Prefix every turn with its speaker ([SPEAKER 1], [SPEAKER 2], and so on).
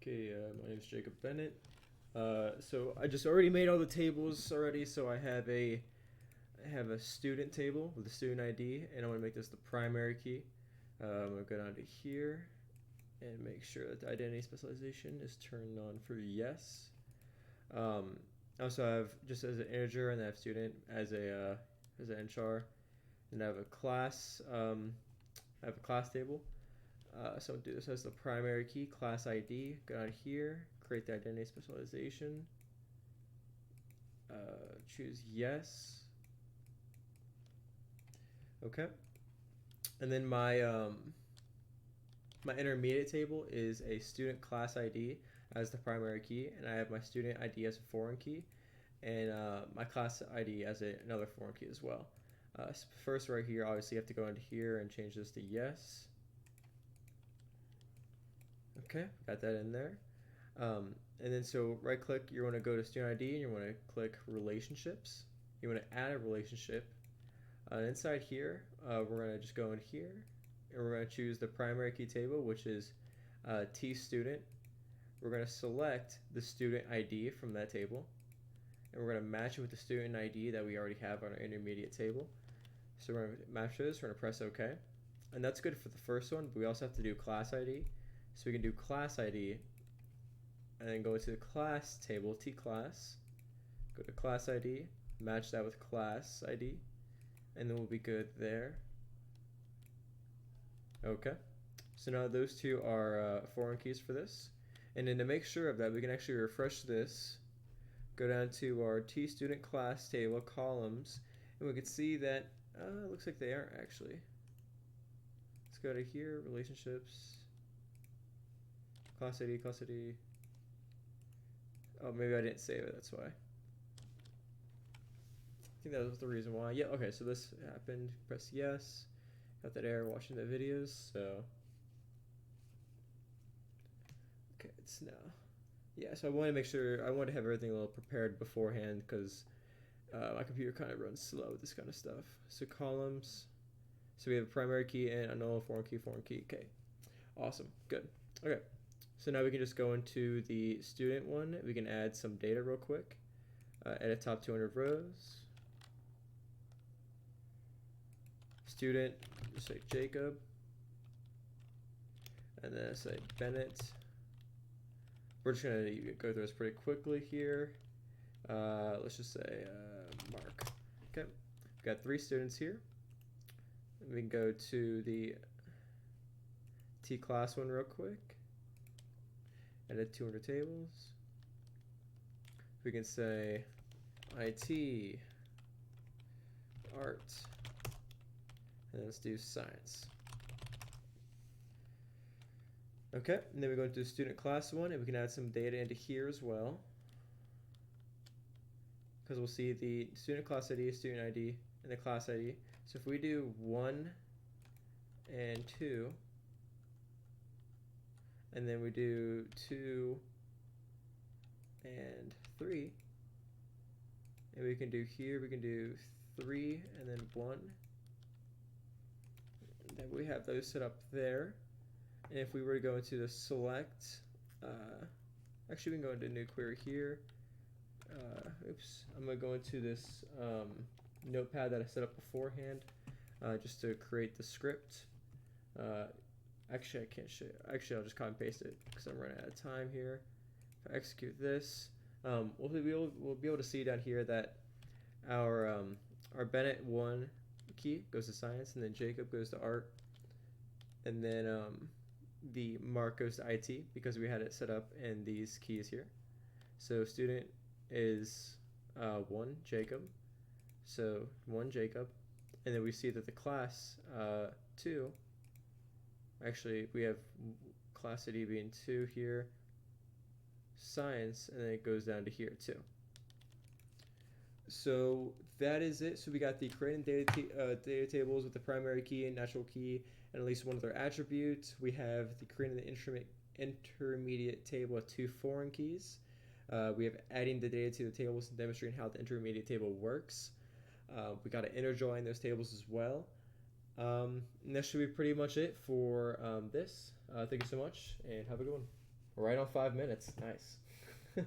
[SPEAKER 1] Okay, my name is Jacob Bennett. So I just already made all the tables already. So I have a student table with the student ID, and I want to make this the primary key. I'm gonna go down to here and make sure that the identity specialization is turned on for yes. Um, I also have just as an integer, and I have student as an char, and I have a class. I have a class table. So do this as the primary key, class ID. Go down here, create the identity specialization. Choose yes. Okay. And then my intermediate table is a student class ID as the primary key, and I have my student ID as a foreign key, and my class ID as another foreign key as well. So first, right here, obviously, you have to go into here and change this to yes. Okay, got that in there. And then so right click, you want to go to student ID and you want to click relationships. You want to add a relationship. Inside here, we're going to just go in here and we're going to choose the primary key table, which is T student. We're going to select the student ID from that table, and we're going to match it with the student ID that we already have on our intermediate table. So we're going to match this, we're going to press OK. And that's good for the first one, but we also have to do class ID. So we can do class ID and then go to the class table, T class, go to class ID, match that with class ID, and then we'll be good there. Okay, so now those two are foreign keys for this. And then to make sure of that, we can actually refresh this, go down to our T student class table, columns, and we can see that it looks like they aren't actually. Let's go to here, relationships, class ID, class ID. Oh, maybe I didn't save it, that's why. I think that was the reason why. Yeah, okay, so this happened. Press yes. Got that error watching the videos, so. Okay, it's now. Yeah, so I want to make sure, I want to have everything a little prepared beforehand because my computer kind of runs slow with this kind of stuff. So columns. So we have a primary key and a null, foreign key, foreign key. Okay, awesome, good. Okay. So now we can just go into the student one. We can add some data real quick. Edit top 200 rows. Student, just say Jacob. And then say Bennett. We're just going to go through this pretty quickly here. Let's just say Mark. Okay, we've got 3 students here. We can go to the T class one real quick. Edit 200 tables. We can say IT, art, and let's do science. Okay, and then we go into student class one, and we can add some data into here as well. Because we'll see the student class ID, student ID, and the class ID. So if we do 1 and 2, and then we do 2 and 3, and we can do here, we can do 3 and then 1, and then we have those set up there. And if we were to go into the select, actually we can go into new query here. Oops, I'm going to go into this notepad that I set up beforehand just to create the script. Actually, I can't show you. Actually, I'll just copy and paste it because I'm running out of time here. If I execute this, we'll be able to see down here that our Bennett 1 key goes to science, and then Jacob goes to art, and then the Mark goes to IT because we had it set up in these keys here. So student is 1 Jacob, so 1 Jacob, and then we see that the class 2. Actually, we have class ID being 2 here, science, and then it goes down to here too. So that is it. So we got the creating data tables with the primary key and natural key and at least one other attribute. We have the creating the intermediate table with 2 foreign keys. We have adding the data to the tables and demonstrating how the intermediate table works. We got to integer in those tables as well. And that should be pretty much it for this. Thank you so much, and have a good one. Right on 5 minutes. Nice.